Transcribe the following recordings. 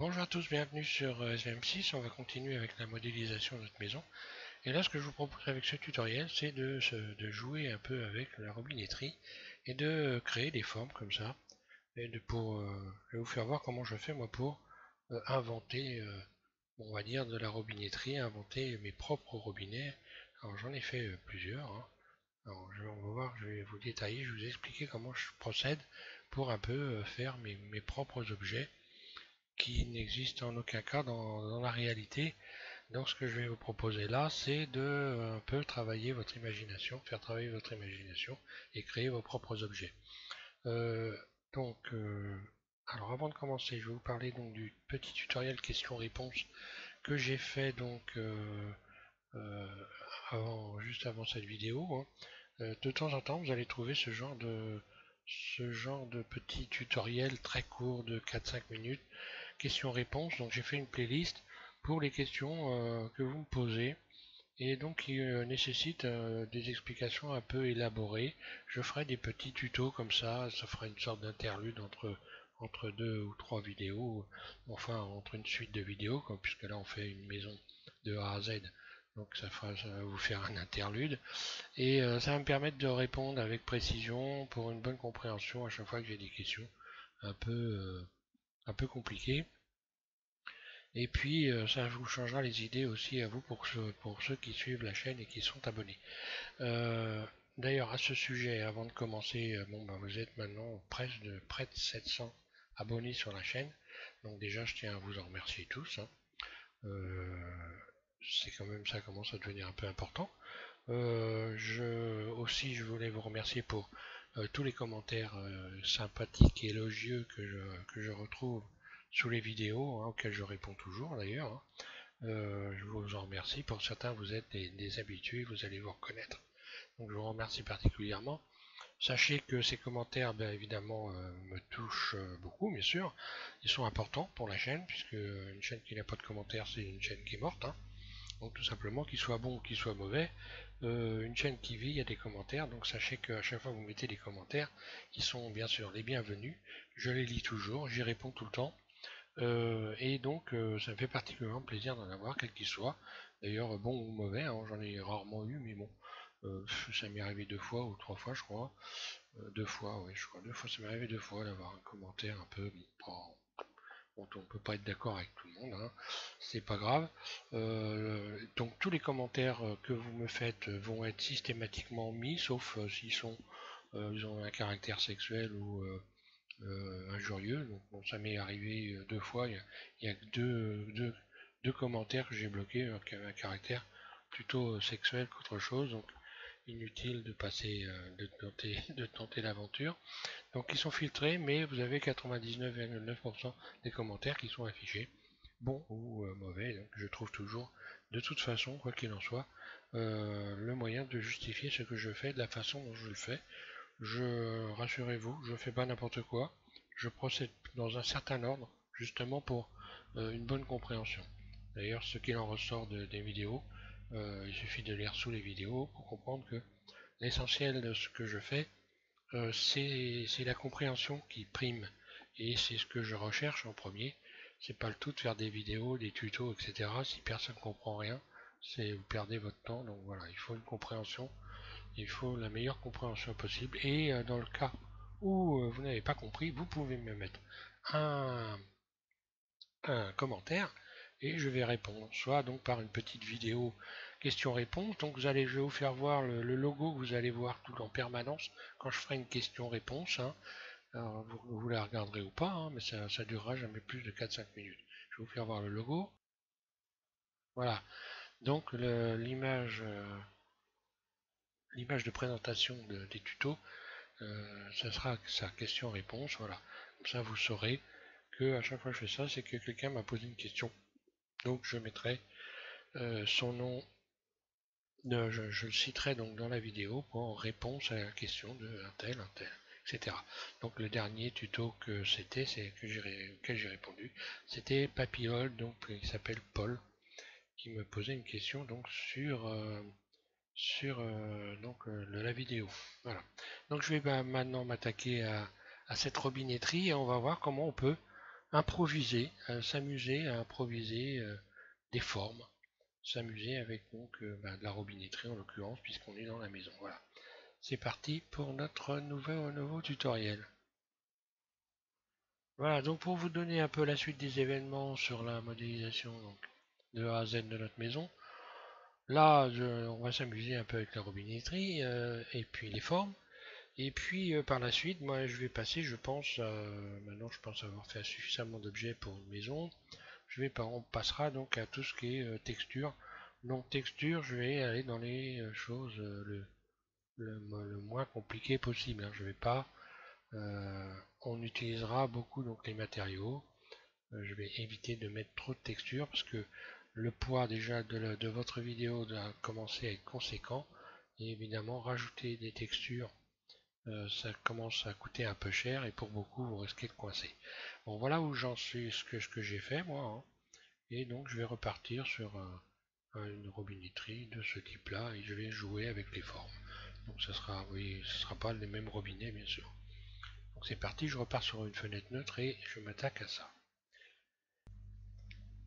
Bonjour à tous, bienvenue sur SVM6. On va continuer avec la modélisation de notre maison. Et là, ce que je vous propose avec ce tutoriel, c'est de jouer un peu avec la robinetterie et de créer des formes comme ça. Et je vais vous faire voir comment je fais moi pour inventer, on va dire, de la robinetterie, inventer mes propres robinets. Alors j'en ai fait plusieurs, hein. Alors on va voir, je vais vous détailler, je vais vous expliquer comment je procède pour un peu faire mes propres objets qui n'existe en aucun cas dans la réalité. Donc ce que je vais vous proposer là, c'est de un peu travailler votre imagination, faire travailler votre imagination et créer vos propres objets. Euh, donc, alors avant de commencer, je vais vous parler donc du petit tutoriel questions-réponses que j'ai fait donc euh, juste avant cette vidéo, hein. De temps en temps, vous allez trouver ce genre de petit tutoriel très court de 4-5 minutes questions-réponses. Donc j'ai fait une playlist pour les questions que vous me posez et donc qui nécessitent des explications un peu élaborées. Je ferai des petits tutos comme ça fera une sorte d'interlude entre deux ou trois vidéos, enfin entre une suite de vidéos, puisque là on fait une maison de A à Z. Donc ça va vous faire un interlude et ça va me permettre de répondre avec précision pour une bonne compréhension à chaque fois que j'ai des questions un peu, euh, un peu compliquées. Et puis, ça vous changera les idées aussi à vous pour ceux qui suivent la chaîne et qui sont abonnés. Euh, D'ailleurs, à ce sujet, avant de commencer, bon, bah, vous êtes maintenant près de 700 abonnés sur la chaîne. Donc déjà, je tiens à vous en remercier tous, hein. Euh, c'est quand même ça commence à devenir un peu important. Aussi, je voulais vous remercier pour tous les commentaires sympathiques et élogieux que je retrouve sous les vidéos, hein, auxquels je réponds toujours d'ailleurs, hein. Je vous en remercie. Pour certains, vous êtes des habitués, vous allez vous reconnaître. Donc je vous remercie particulièrement. Sachez que ces commentaires, bien évidemment, me touchent beaucoup, bien sûr. Ils sont importants pour la chaîne, puisque une chaîne qui n'a pas de commentaires, c'est une chaîne qui est morte, hein. Donc tout simplement, qu'il soit bon ou qu'il soit mauvais, une chaîne qui vit, il y a des commentaires. Donc sachez qu'à chaque fois que vous mettez des commentaires, qui sont bien sûr les bienvenus, je les lis toujours, j'y réponds tout le temps. Et donc ça me fait particulièrement plaisir d'en avoir, quel qu'il soit. D'ailleurs, bon ou mauvais, hein, j'en ai rarement eu, mais bon, ça m'est arrivé 2 fois ou 3 fois, je crois. 2 fois, oui, je crois. 2 fois, ça m'est arrivé 2 fois d'avoir un commentaire un peu. Bon, on peut pas être d'accord avec tout le monde, hein, c'est pas grave. Donc tous les commentaires que vous me faites vont être systématiquement mis, sauf ils ont un caractère sexuel ou injurieux. Donc bon, ça m'est arrivé 2 fois. Il y a que deux commentaires que j'ai bloqués qui avaient un caractère plutôt sexuel qu'autre chose. Donc inutile de passer, de tenter l'aventure. Donc ils sont filtrés, mais vous avez 99,9% des commentaires qui sont affichés, bons ou mauvais. Donc je trouve toujours, de toute façon, quoi qu'il en soit, le moyen de justifier ce que je fais de la façon dont je le fais. Rassurez-vous, je fais pas n'importe quoi. Je procède dans un certain ordre, justement pour une bonne compréhension. D'ailleurs, ce qu'il en ressort des vidéos, il suffit de lire sous les vidéos pour comprendre que l'essentiel de ce que je fais, c'est la compréhension qui prime. Et c'est ce que je recherche en premier. C'est pas le tout de faire des vidéos, des tutos, etc. Si personne ne comprend rien, vous perdez votre temps. Donc voilà, il faut une compréhension, il faut la meilleure compréhension possible. Et dans le cas où vous n'avez pas compris, vous pouvez me mettre un, un commentaire et je vais répondre, soit donc par une petite vidéo question-réponse. Donc je vais vous faire voir le logo que vous allez voir tout en permanence quand je ferai une question-réponse, hein. Alors vous la regarderez ou pas, hein, mais ça durera jamais plus de 4-5 minutes. Je vais vous faire voir le logo. Voilà. Donc l'image de présentation des tutos, ça sera sa question-réponse. Voilà. Comme ça vous saurez que à chaque fois que je fais ça, c'est que quelqu'un m'a posé une question. Donc je mettrai son nom, je le citerai donc dans la vidéo pour réponse à la question de un tel, etc. Donc le dernier tuto auquel j'ai répondu, c'était Papillol, donc il s'appelle Paul, qui me posait une question donc sur la vidéo. Voilà. Donc je vais maintenant m'attaquer à cette robinetterie et on va voir comment on peut improviser, s'amuser à improviser des formes, s'amuser avec donc de la robinetterie en l'occurrence puisqu'on est dans la maison. Voilà, c'est parti pour notre nouveau tutoriel. Voilà, donc pour vous donner un peu la suite des événements sur la modélisation donc, de A à Z de notre maison, là on va s'amuser un peu avec la robinetterie et puis les formes. Et puis par la suite, moi je vais passer, je pense, maintenant je pense avoir fait suffisamment d'objets pour une maison. On passera donc à tout ce qui est texture. Donc texture, je vais aller dans les choses le moins compliqué possible, hein. Je vais pas, on utilisera beaucoup donc les matériaux. Je vais éviter de mettre trop de texture parce que le poids déjà de votre vidéo doit commencer à être conséquent. Et évidemment, rajouter des textures ça commence à coûter un peu cher et pour beaucoup vous risquez de coincer. Bon voilà où j'en suis, ce que j'ai fait moi, hein. Et donc je vais repartir sur une robinetterie de ce type là et je vais jouer avec les formes. Donc ça sera, oui, ce sera pas les mêmes robinets bien sûr. Donc c'est parti, je repars sur une fenêtre neutre et je m'attaque à ça.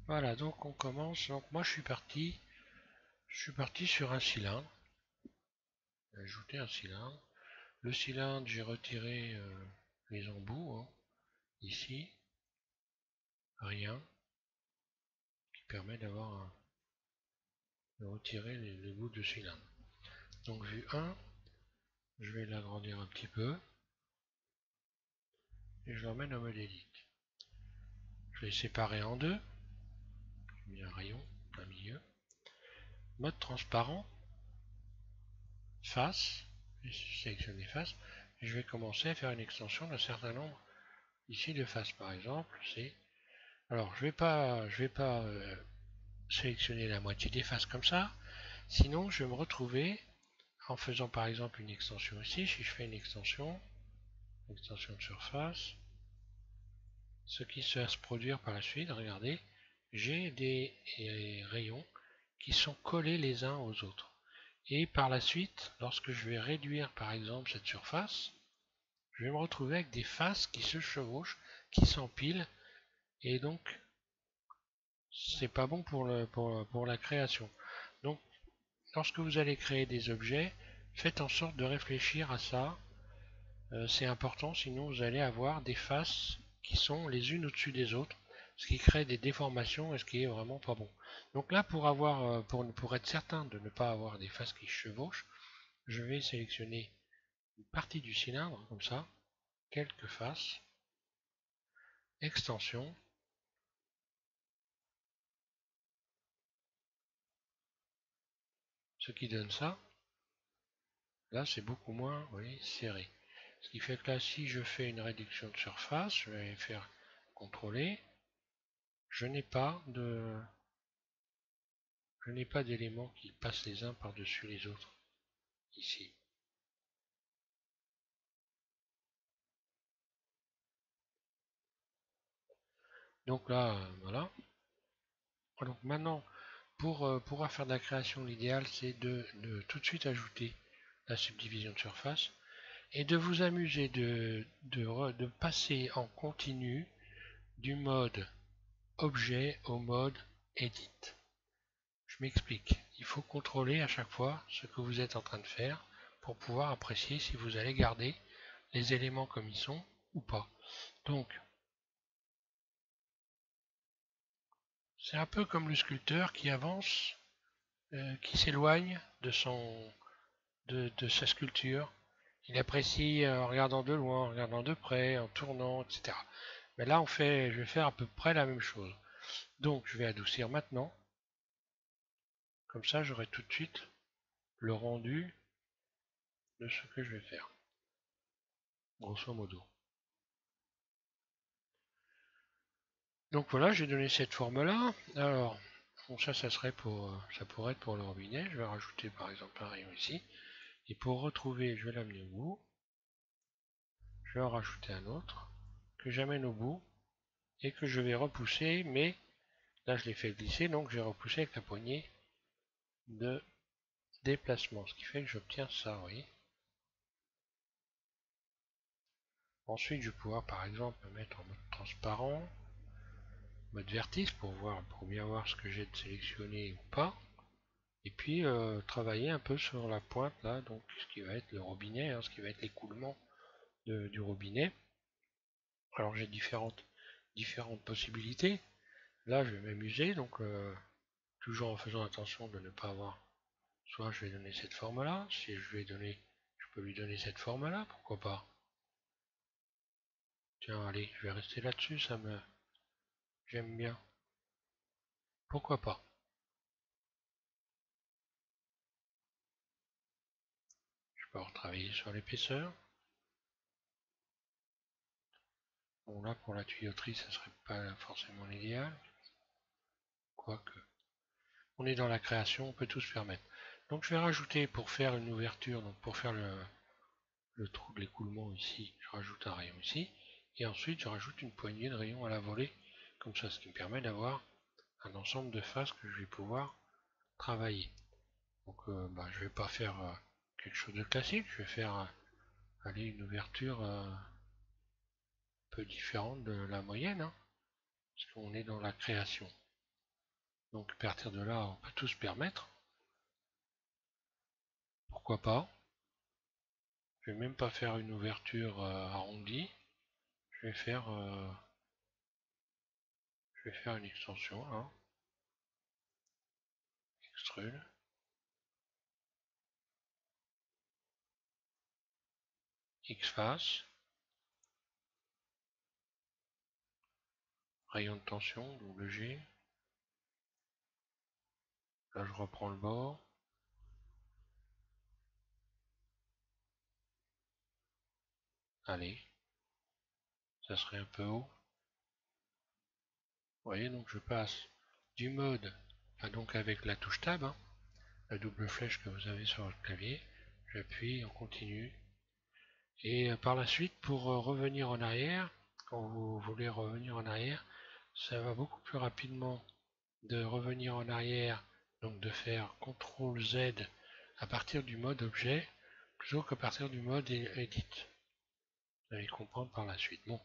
Voilà, donc on commence. Donc moi je suis parti sur un cylindre. Ajouter un cylindre. Le cylindre, j'ai retiré les embouts, hein, ici. Rien qui permet de retirer les bouts de cylindre. Donc vue 1, je vais l'agrandir un petit peu et je l'emmène en mode edit. Je vais séparer en deux. J'ai mis un rayon, un milieu. Mode transparent, face, je sélectionne les faces et je vais commencer à faire une extension d'un certain nombre ici de faces par exemple. Alors je vais pas sélectionner la moitié des faces comme ça, sinon je vais me retrouver en faisant par exemple une extension ici. Si je fais une extension de surface, ce qui va se produire par la suite, regardez, j'ai des rayons qui sont collés les uns aux autres. Et par la suite, lorsque je vais réduire par exemple cette surface, je vais me retrouver avec des faces qui se chevauchent, qui s'empilent, et donc c'est pas bon pour la création. Donc lorsque vous allez créer des objets, faites en sorte de réfléchir à ça. C'est important, sinon vous allez avoir des faces qui sont les unes au-dessus des autres, ce qui crée des déformations et ce qui est vraiment pas bon. Donc là, pour être certain de ne pas avoir des faces qui chevauchent, je vais sélectionner une partie du cylindre, comme ça, quelques faces, extension, ce qui donne ça. Là, c'est beaucoup moins, vous voyez, serré. Ce qui fait que là, si je fais une réduction de surface, je vais faire contrôler, je n'ai pas d'éléments qui passent les uns par-dessus les autres ici. Donc là, voilà. Donc maintenant, pour pouvoir faire de la création, l'idéal c'est de tout de suite ajouter la subdivision de surface et de vous amuser de passer en continu du mode objet au mode edit. Je m'explique. Il faut contrôler à chaque fois ce que vous êtes en train de faire pour pouvoir apprécier si vous allez garder les éléments comme ils sont ou pas. Donc, c'est un peu comme le sculpteur qui avance, qui s'éloigne de sa sculpture. Il apprécie en regardant de loin, en regardant de près, en tournant, etc. Mais là, je vais faire à peu près la même chose. Donc, je vais adoucir maintenant. Comme ça, j'aurai tout de suite le rendu de ce que je vais faire. Grosso modo. Donc voilà, j'ai donné cette forme-là. Alors, bon, ça serait ça pourrait être pour le robinet. Je vais rajouter par exemple un rayon ici. Et pour retrouver, je vais l'amener au bout. Je vais en rajouter un autre que j'amène au bout et que je vais repousser, mais là je l'ai fait glisser, donc je vais repousser avec la poignée de déplacement, ce qui fait que j'obtiens ça, vous voyez. Ensuite, je vais pouvoir par exemple me mettre en mode transparent. mode vertice pour bien voir ce que j'ai de sélectionné ou pas. Et puis travailler un peu sur la pointe là, donc ce qui va être le robinet, hein, ce qui va être l'écoulement du robinet. Alors j'ai différentes possibilités. Là je vais m'amuser, donc toujours en faisant attention de ne pas avoir. Soit je vais donner cette forme là, si je peux lui donner cette forme là, pourquoi pas. Tiens, allez, je vais rester là-dessus, j'aime bien. Pourquoi pas. Je peux retravailler sur l'épaisseur. Bon là pour la tuyauterie ça serait pas forcément l'idéal. Quoique. On est dans la création, on peut tout se permettre. Donc je vais rajouter pour faire une ouverture, donc pour faire le trou de l'écoulement ici, je rajoute un rayon ici. Et ensuite je rajoute une poignée de rayons à la volée, comme ça, ce qui me permet d'avoir un ensemble de faces que je vais pouvoir travailler. Donc je vais pas faire quelque chose de classique, je vais faire une ouverture un peu différente de la moyenne, hein, parce qu'on est dans la création. Donc à partir de là, on peut tout se permettre. Pourquoi pas? Je vais même pas faire une ouverture arrondie. Je vais faire une extension là. Extrude. X-face. Rayon de tension, double G. Là je reprends le bord. Allez. Ça serait un peu haut. Vous voyez, donc je passe du mode, enfin donc avec la touche Tab, hein, la double flèche que vous avez sur votre clavier, j'appuie, on continue. Et par la suite, pour revenir en arrière, quand vous voulez revenir en arrière, ça va beaucoup plus rapidement de revenir en arrière, donc de faire CTRL Z à partir du mode objet, plutôt qu'à partir du mode Edit. Vous allez comprendre par la suite. Bon,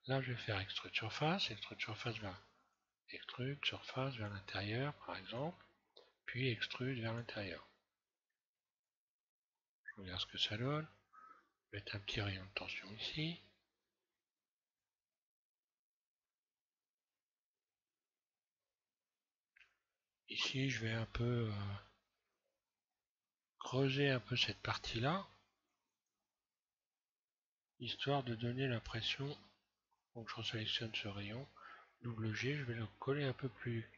là je vais faire extrude surface vers extrude surface vers l'intérieur par exemple, puis extrude vers l'intérieur. Je regarde ce que ça donne. Je vais mettre un petit rayon de tension ici. Ici je vais un peu creuser un peu cette partie là, histoire de donner l'impression. Donc je resélectionne ce rayon, double G, je vais le coller un peu plus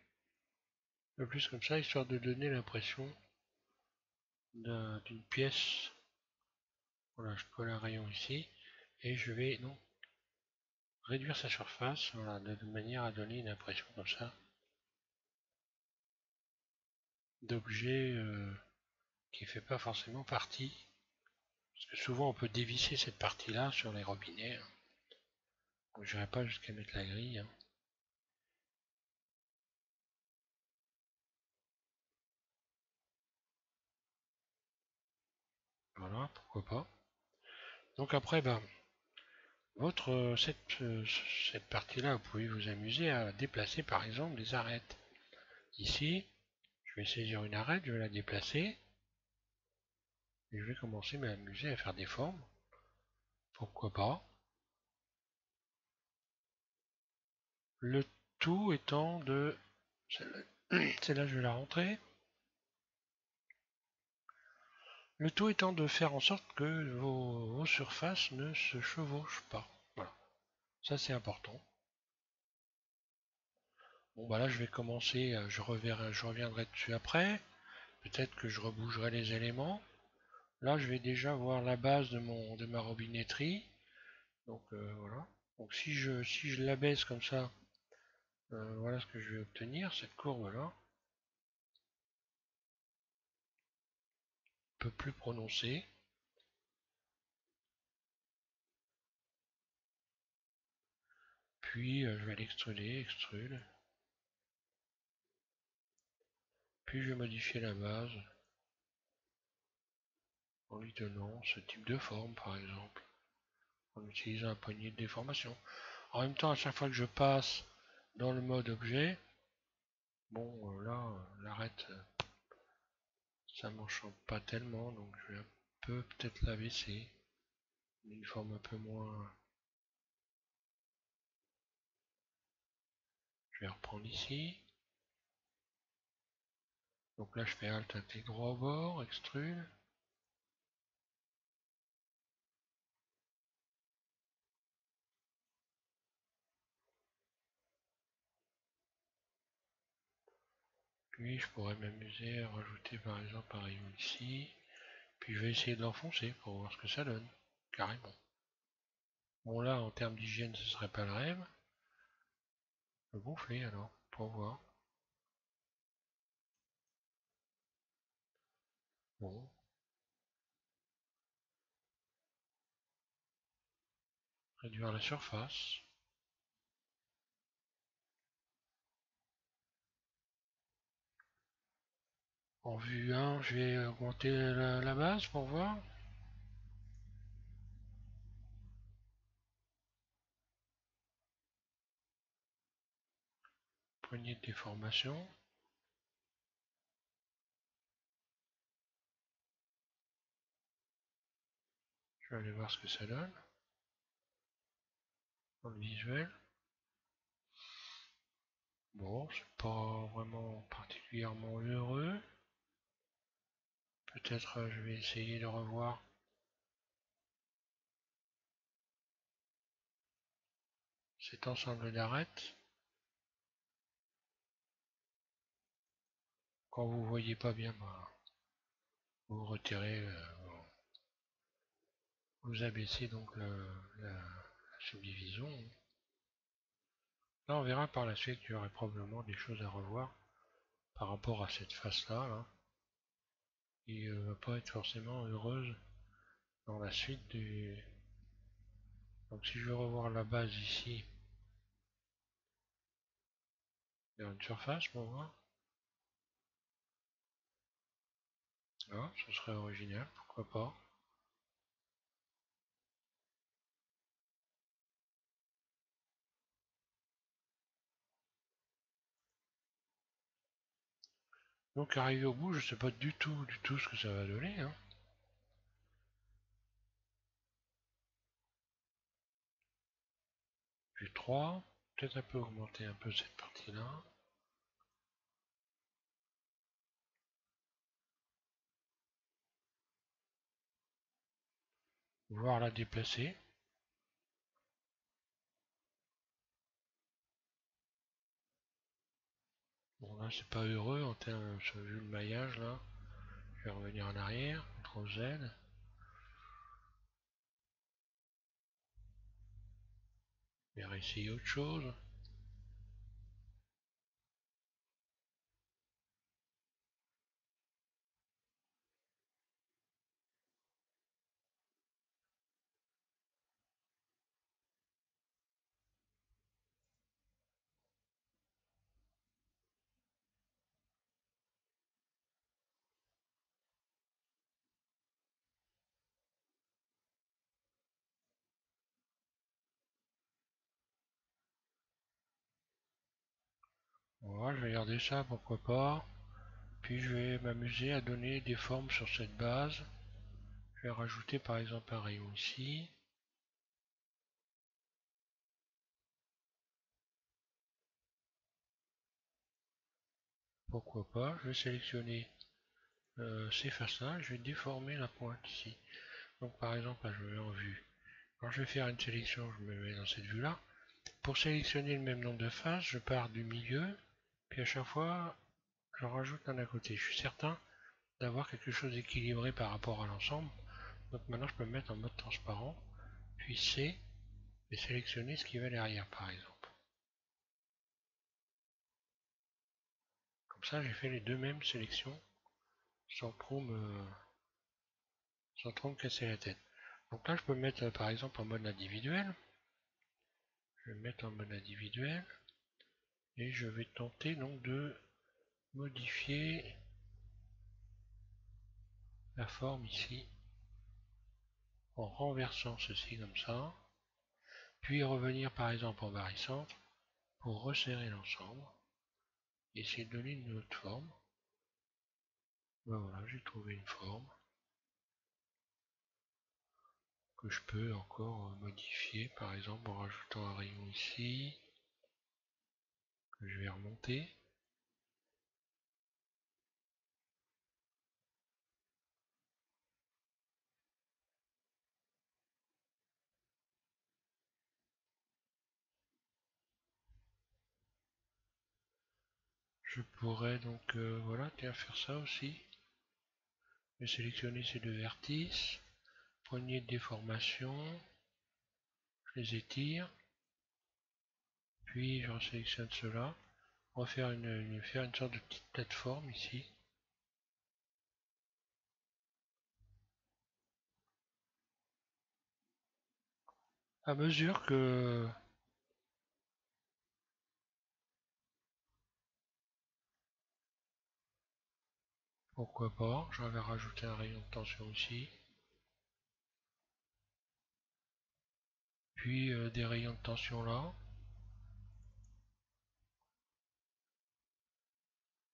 comme ça, histoire de donner l'impression d'une pièce. Voilà, je colle un rayon ici, et je vais donc réduire sa surface, voilà, de manière à donner une impression comme ça d'objet qui ne fait pas forcément partie. Parce que souvent on peut dévisser cette partie-là sur les robinets. Donc je n'irai pas jusqu'à mettre la grille, hein. Voilà, pourquoi pas. Donc après, cette partie-là, vous pouvez vous amuser à déplacer par exemple des arêtes. Ici, je vais saisir une arête, je vais la déplacer, et je vais commencer à m'amuser à faire des formes. Pourquoi pas. Le tout étant de... Celle-là, je vais la rentrer. Le tout étant de faire en sorte que vos surfaces ne se chevauchent pas. Voilà, ça c'est important. Bon bah là je vais commencer, je reviendrai dessus après. Peut-être que je rebougerai les éléments. Là je vais déjà voir la base de ma robinetterie. Donc voilà. Donc si je l'abaisse comme ça, voilà ce que je vais obtenir, cette courbe là. Un peu plus prononcée. Puis je vais l'extruder, extrude. Puis je vais modifier la base en lui donnant ce type de forme par exemple, en utilisant un poignet de déformation. En même temps, à chaque fois que je passe dans le mode objet. Bon, là, l'arête, ça m'enchante pas tellement, donc je vais un peu peut-être la baisser. Une forme un peu moins. Je vais reprendre ici. Donc là, je fais Alt intégrer au bord, extrude. Puis je pourrais m'amuser à rajouter par exemple un rayon ici. Puis je vais essayer de l'enfoncer pour voir ce que ça donne. Carrément. Bon là, en termes d'hygiène, ce serait pas le rêve. Le gonfler alors, pour voir. Bon, réduire la surface. En vue 1, je vais augmenter la base pour voir. Poignée de déformation. Je vais aller voir ce que ça donne. Dans le visuel. Bon, c'est pas vraiment particulièrement heureux. Peut-être je vais essayer de revoir cet ensemble d'arêtes. Quand vous voyez pas bien, bah, vous retirez, vous abaissez donc la subdivision. Là, on verra par la suite qu'il y aurait probablement des choses à revoir par rapport à cette face-là, là, qui ne va pas être forcément heureuse dans la suite du... Donc si je veux revoir la base ici, il y a une surface pour voir. Ah, ce serait original, pourquoi pas. Donc arrivé au bout, je sais pas du tout ce que ça va donner. Hein. Vue 3, peut-être un peu augmenter un peu cette partie-là. Voir la déplacer. Bon là c'est pas heureux en termes, vu le maillage là. Je vais revenir en arrière, CTRL Z. Je vais réessayer autre chose. Voilà, je vais garder ça, pourquoi pas. Puis je vais m'amuser à donner des formes sur cette base. Je vais rajouter par exemple un rayon ici. Pourquoi pas. Je vais sélectionner ces faces-là. Je vais déformer la pointe ici. Donc par exemple, là je me mets en vue. Quand je vais faire une sélection, je me mets dans cette vue-là. Pour sélectionner le même nombre de faces, je pars du milieu. Puis à chaque fois, j'en rajoute un à côté. Je suis certain d'avoir quelque chose d'équilibré par rapport à l'ensemble. Donc maintenant, je peux me mettre en mode transparent. Puis C, et sélectionner ce qui va derrière, par exemple. Comme ça, j'ai fait les deux mêmes sélections sans trop me casser la tête. Donc là, je peux me mettre par exemple en mode individuel. Je vais me mettre en mode individuel. Et je vais tenter donc de modifier la forme ici en renversant ceci comme ça. Puis revenir par exemple en barycentre pour resserrer l'ensemble et essayer de donner une autre forme. Ben voilà, j'ai trouvé une forme que je peux encore modifier, par exemple en rajoutant un rayon ici, que je vais remonter. Je pourrais donc, voilà, tiens, faire ça aussi. Je vais sélectionner ces deux vertices, poignée de déformation, je les étire, puis je resélectionne cela. On va faire faire une sorte de petite plateforme ici. À mesure que pourquoi pas, je vais rajouter un rayon de tension ici, puis des rayons de tension là.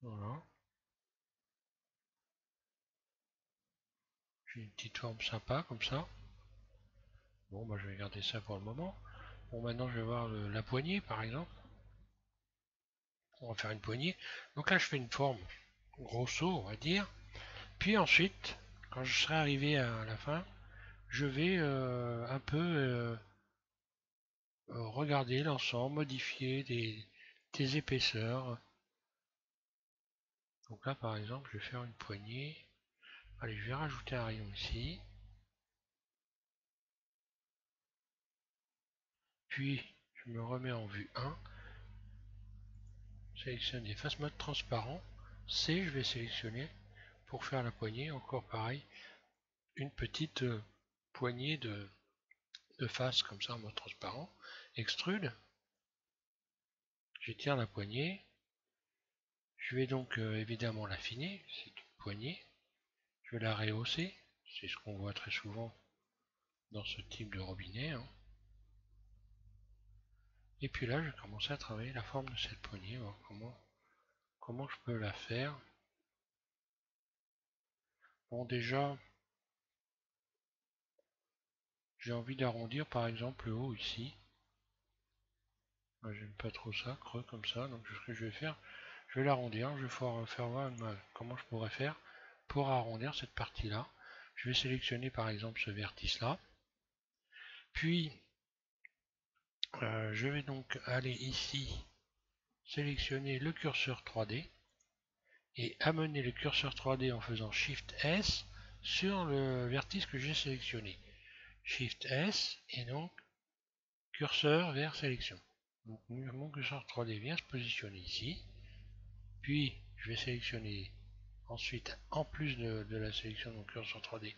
Voilà, j'ai une petite forme sympa comme ça. Bon, bah je vais garder ça pour le moment. Bon, maintenant je vais voir la poignée par exemple. On va faire une poignée. Donc là, je fais une forme grosso, on va dire. Puis ensuite, quand je serai arrivé à la fin, je vais un peu regarder l'ensemble, modifier des épaisseurs. Donc là, par exemple, je vais faire une poignée. Allez, je vais rajouter un rayon ici. Puis, je me remets en vue 1. Sélectionne efface mode transparent. C, je vais sélectionner pour faire la poignée. Encore pareil, une petite poignée de face comme ça en mode transparent. Extrude. J'étire la poignée. Je vais donc évidemment l'affiner. C'est une poignée. Je vais la rehausser. C'est ce qu'on voit très souvent dans ce type de robinet. Hein. Et puis là, je vais commencer à travailler la forme de cette poignée. Voir comment je peux la faire. Bon, déjà, j'ai envie d'arrondir par exemple le haut ici. J'aime pas trop ça, creux comme ça. Donc ce que je vais faire, je vais l'arrondir. Je vais faire voir comment je pourrais faire pour arrondir cette partie-là. Je vais sélectionner par exemple ce vertice-là. Puis, je vais donc aller ici, sélectionner le curseur 3D et amener le curseur 3D en faisant Shift S sur le vertice que j'ai sélectionné. Shift S et donc curseur vers sélection. Donc mon curseur 3D vient se positionner ici. Puis je vais sélectionner ensuite, en plus de la sélection de mon curseur 3D,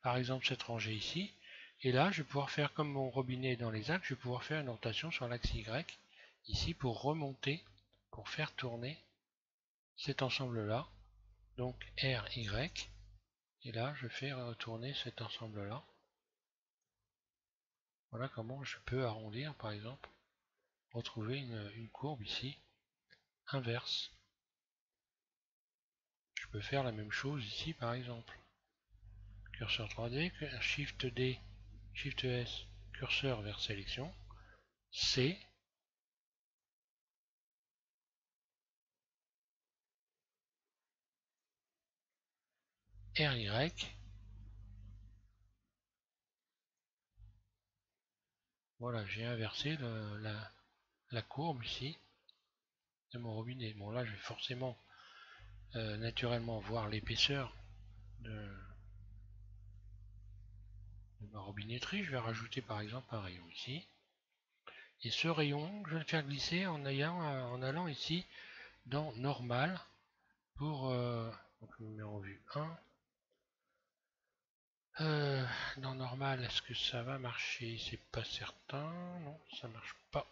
par exemple cette rangée ici. Et là, je vais pouvoir faire comme mon robinet dans les axes, je vais pouvoir faire une rotation sur l'axe Y, ici pour remonter, pour faire tourner cet ensemble-là. Donc R, Y. Et là, je fais retourner cet ensemble-là. Voilà comment je peux arrondir, par exemple, retrouver une courbe ici, inverse. Je peux faire la même chose ici, par exemple. Curseur 3D, Shift D, Shift S, curseur vers sélection, C, RY. Voilà, j'ai inversé la courbe ici de mon robinet. Bon, là, je vais forcément, naturellement, voir l'épaisseur de ma robinetterie. Je vais rajouter, par exemple, un rayon ici. Et ce rayon, je vais le faire glisser en allant ici dans Normal pour... donc je me mets en vue 1. Dans Normal, est-ce que ça va marcher? C'est pas certain. Non, ça marche pas.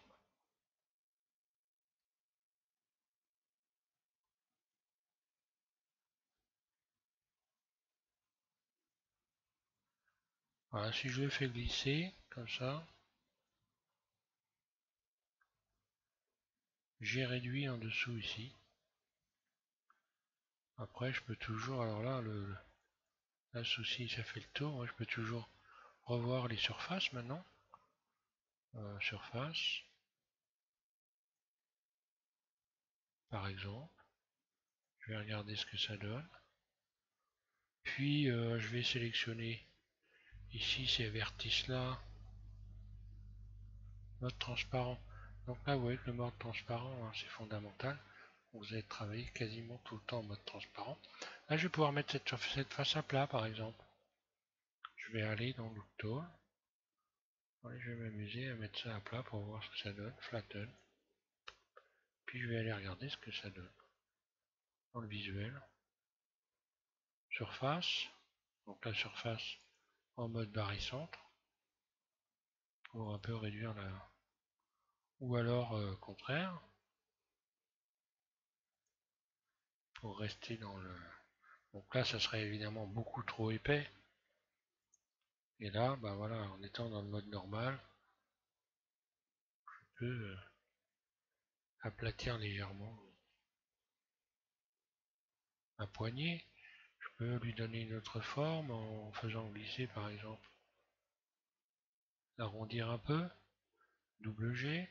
Voilà, si je le fais glisser, comme ça, j'ai réduit en dessous ici. Après je peux toujours, alors là le souci ça fait le tour, je peux toujours revoir les surfaces maintenant. Surface, par exemple. Je vais regarder ce que ça donne. Puis je vais sélectionner ici ces vertices là. Mode transparent. Donc là vous voyez que le mode transparent hein, c'est fondamental. Vous allez travailler quasiment tout le temps en mode transparent. Là je vais pouvoir mettre cette face à plat par exemple. Je vais aller dans Look Tool. Je vais m'amuser à mettre ça à plat pour voir ce que ça donne. Flatten. Puis je vais aller regarder ce que ça donne. Dans le visuel. Surface. Donc la surface en mode barycentre. Pour un peu réduire la... Ou alors contraire. Pour rester dans le... Donc là ça serait évidemment beaucoup trop épais. Et là, bah voilà, en étant dans le mode normal, je peux aplatir légèrement ma poignée. Je peux lui donner une autre forme en faisant glisser par exemple. Arrondir un peu. Double G.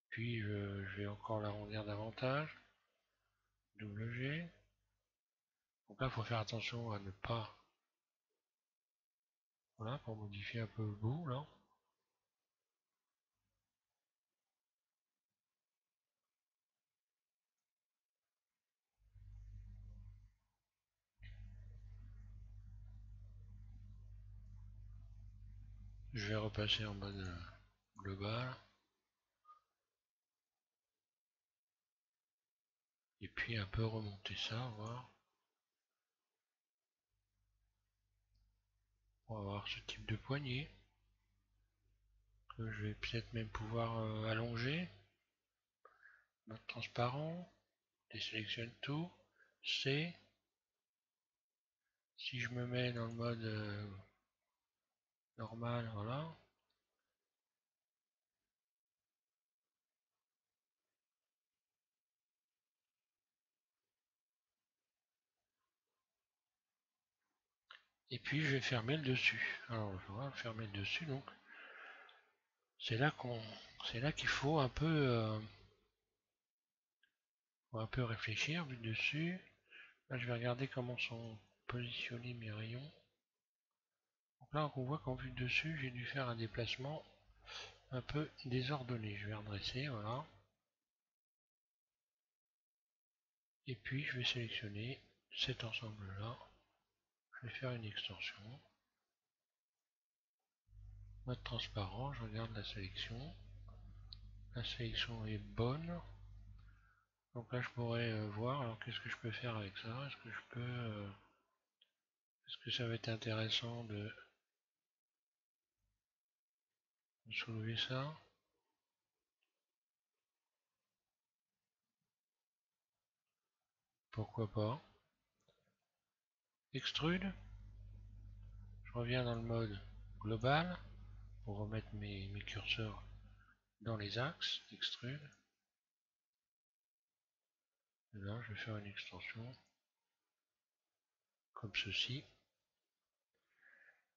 Puis je vais encore l'arrondir davantage. Double G. Donc là, il faut faire attention à ne pas... Voilà, pour modifier un peu le bout, là. Je vais repasser en mode global. Et puis un peu remonter ça, voir. On va avoir ce type de poignée. Que je vais peut-être même pouvoir allonger. Mode transparent. Désélectionne tout. C. Si je me mets dans le mode normal, voilà. Et puis je vais fermer le dessus. Alors je vais fermer le dessus donc. C'est là qu'il faut un peu réfléchir vu dessus. Là je vais regarder comment sont positionnés mes rayons. Donc là on voit qu'en vue de dessus j'ai dû faire un déplacement un peu désordonné. Je vais redresser, voilà. Et puis je vais sélectionner cet ensemble là. Je vais faire une extension. Mode transparent, je regarde la sélection. La sélection est bonne. Donc là je pourrais voir, alors qu'est-ce que je peux faire avec ça? Est-ce que je peux... est-ce que ça va être intéressant de soulever ça? Pourquoi pas? Extrude. Je reviens dans le mode global pour remettre mes curseurs dans les axes. Extrude. Et là je vais faire une extension comme ceci.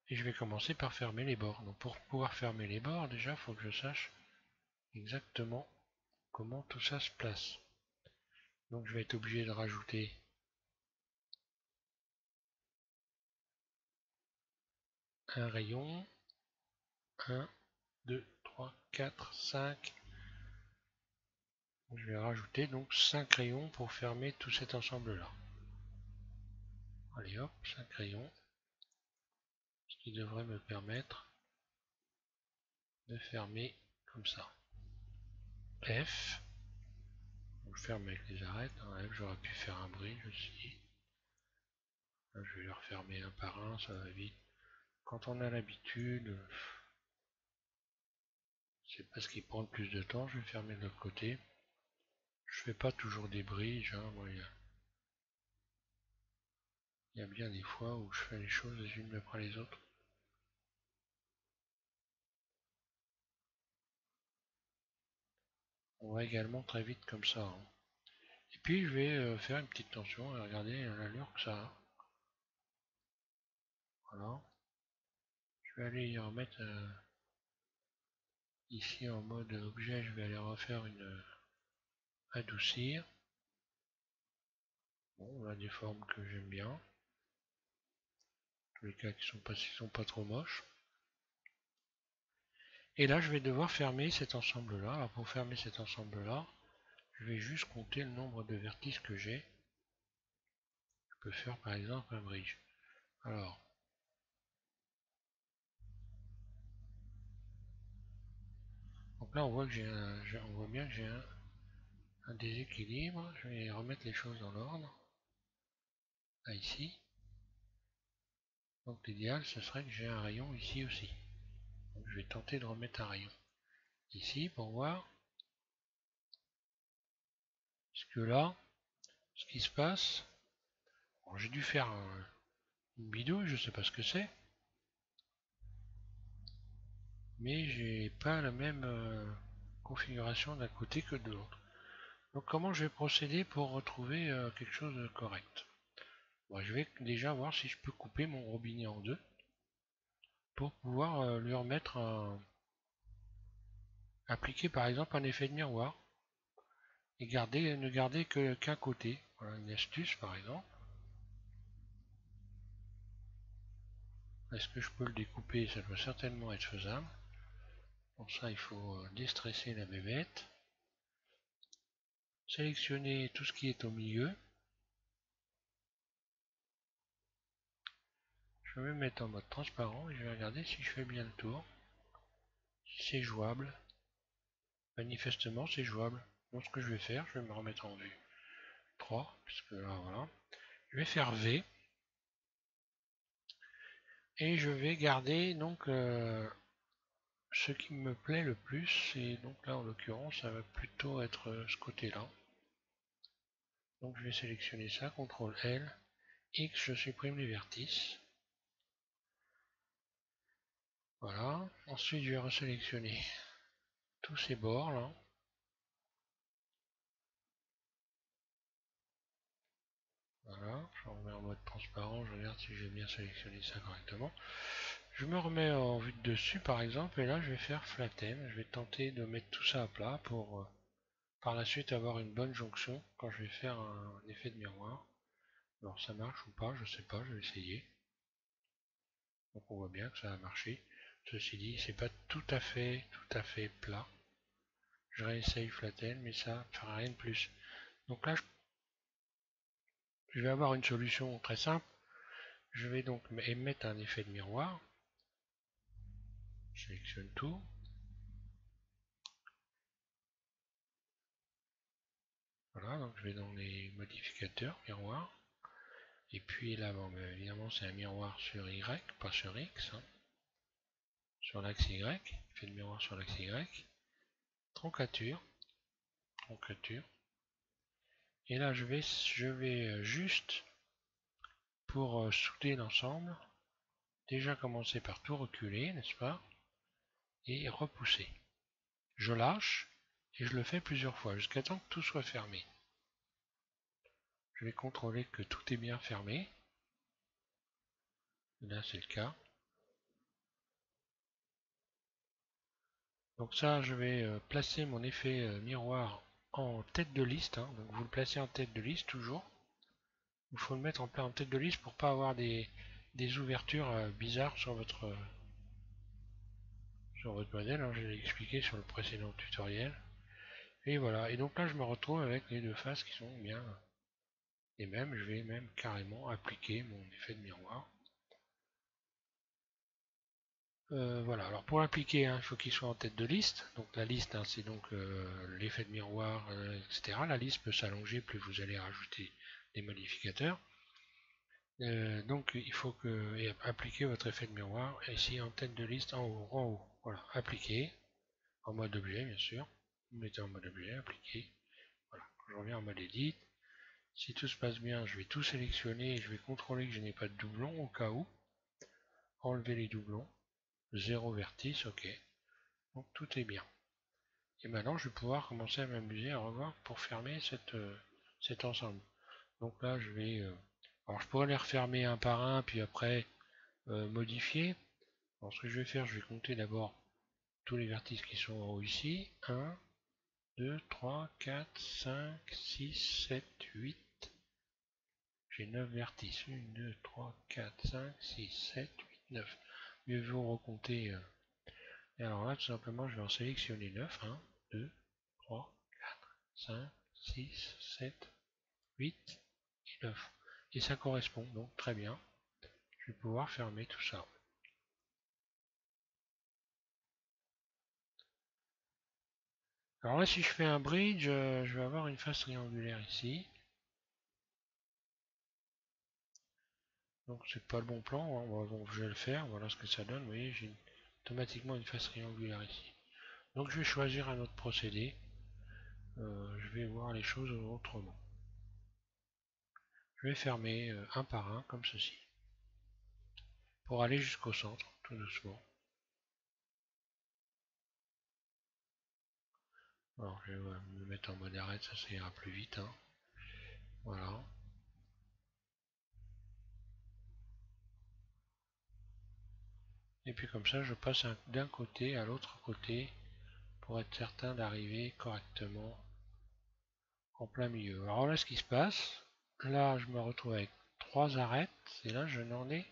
Et je vais commencer par fermer les bords. Donc pour pouvoir fermer les bords, déjà il faut que je sache exactement comment tout ça se place. Donc je vais être obligé de rajouter un rayon. 1, 2, 3, 4, 5. Je vais rajouter donc 5 rayons pour fermer tout cet ensemble là. Allez hop, 5 rayons. Ce qui devrait me permettre de fermer comme ça. F. Je ferme avec les arêtes. F, j'aurais pu faire un bridge aussi. Là, je vais les refermer un par un, ça va vite. Quand on a l'habitude, c'est parce qu'ils prennent plus de temps. Je vais fermer de l'autre côté. Je fais pas toujours des bridges. Hein. Moi, il y a bien des fois où je fais les choses les unes après les autres. On va également très vite comme ça, hein. Et puis je vais faire une petite tension et regarder l'allure que ça a. Voilà. Je vais aller y remettre ici en mode objet, je vais aller refaire une adoucir. Bon, on a des formes que j'aime bien. En tous les cas qui sont pas trop moches. Et là je vais devoir fermer cet ensemble là. Alors pour fermer cet ensemble là, je vais juste compter le nombre de vertices que j'ai. Je peux faire par exemple un bridge. Alors, donc là on voit que on voit bien que j'ai un déséquilibre. Je vais remettre les choses dans l'ordre. Là ici. Donc l'idéal ce serait que j'ai un rayon ici aussi. Donc, je vais tenter de remettre un rayon ici pour voir. Parce que là, ce qui se passe, bon, j'ai dû faire une bidouille, je sais pas ce que c'est. Mais j'ai pas la même configuration d'un côté que de l'autre. Donc comment je vais procéder pour retrouver quelque chose de correct? Bon, je vais déjà voir si je peux couper mon robinet en deux pour pouvoir lui remettre appliquer par exemple un effet de miroir et ne garder qu'un côté. Voilà une astuce par exemple. Est-ce que je peux le découper? Ça doit certainement être faisable. Pour ça il faut déstresser la bébête. Sélectionner tout ce qui est au milieu. Je vais me mettre en mode transparent et je vais regarder si je fais bien le tour. Si c'est jouable. Manifestement c'est jouable. Donc ce que je vais faire, je vais me remettre en vue 3, puisque là voilà. Je vais faire V. Et je vais garder donc ce qui me plaît le plus. Et donc là en l'occurrence ça va plutôt être ce côté là. Donc je vais sélectionner ça, CTRL L, X, je supprime les vertices. Voilà. Ensuite je vais resélectionner tous ces bords là. Voilà, je remets en mode transparent, je regarde si j'ai bien sélectionné ça correctement. Je me remets en vue de dessus par exemple, et là je vais faire flatten. Je vais tenter de mettre tout ça à plat pour par la suite avoir une bonne jonction quand je vais faire un effet de miroir. Alors ça marche ou pas, je sais pas, je vais essayer. Donc on voit bien que ça a marché. Ceci dit, c'est pas tout à fait plat. Je réessaye flatten, mais ça ne fera rien de plus. Donc là, je vais avoir une solution très simple. Je vais donc émettre un effet de miroir. Je sélectionne tout. Voilà, donc je vais dans les modificateurs, miroir. Et puis là, bon, évidemment, c'est un miroir sur Y, pas sur X. Hein. Sur l'axe Y, effet de miroir sur l'axe Y. Troncature. Troncature. Et là, je vais juste, pour souder l'ensemble, déjà commencer par tout reculer, n'est-ce pas? Et repousser. Je lâche, et je le fais plusieurs fois, jusqu'à temps que tout soit fermé. Je vais contrôler que tout est bien fermé. Là, c'est le cas. Donc ça, je vais placer mon effet miroir en tête de liste. Hein. Donc vous le placez en tête de liste toujours. Il faut le mettre en tête de liste pour pas avoir des ouvertures bizarres sur votre modèle. Hein. Je l'ai expliqué sur le précédent tutoriel. Et voilà. Et donc là, je me retrouve avec les deux faces qui sont bien les mêmes. Je vais même carrément appliquer mon effet de miroir. Voilà, alors pour l'appliquer, hein, il faut qu'il soit en tête de liste. Donc la liste, hein, c'est donc l'effet de miroir, etc. La liste peut s'allonger plus vous allez rajouter des modificateurs. Donc il faut appliquer votre effet de miroir ici en tête de liste en haut. Voilà, appliquer en mode objet bien sûr. Vous mettez en mode objet, appliquer. Voilà, je reviens en mode edit. Si tout se passe bien, je vais tout sélectionner et je vais contrôler que je n'ai pas de doublons au cas où. Enlever les doublons. 0 vertice, ok. Donc tout est bien. Et maintenant, je vais pouvoir commencer à m'amuser à revoir pour fermer cet ensemble. Donc là, je vais... alors, je pourrais les refermer un par un, puis après modifier. Alors, ce que je vais faire, je vais compter d'abord tous les vertices qui sont en haut ici. 1, 2, 3, 4, 5, 6, 7, 8. J'ai 9 vertices. 1, 2, 3, 4, 5, 6, 7, 8, 9. Mieux vaut recompter. Et alors là, tout simplement, je vais en sélectionner 9. 1, 2, 3, 4, 5, 6, 7, 8 et 9. Et ça correspond, donc très bien. Je vais pouvoir fermer tout ça. Alors là, si je fais un bridge, je vais avoir une face triangulaire ici. Donc c'est pas le bon plan, hein. Donc je vais le faire, voilà ce que ça donne. Vous voyez, j'ai automatiquement une face triangulaire ici. Donc je vais choisir un autre procédé. Je vais voir les choses autrement. Je vais fermer un par un, comme ceci, pour aller jusqu'au centre, tout doucement. Alors je vais me mettre en mode arrêt, ça ira plus vite, hein. Voilà. Et puis comme ça, je passe d'un côté à l'autre côté pour être certain d'arriver correctement en plein milieu. Alors là, ce qui se passe, là, je me retrouve avec 3 arêtes, et là, je n'en ai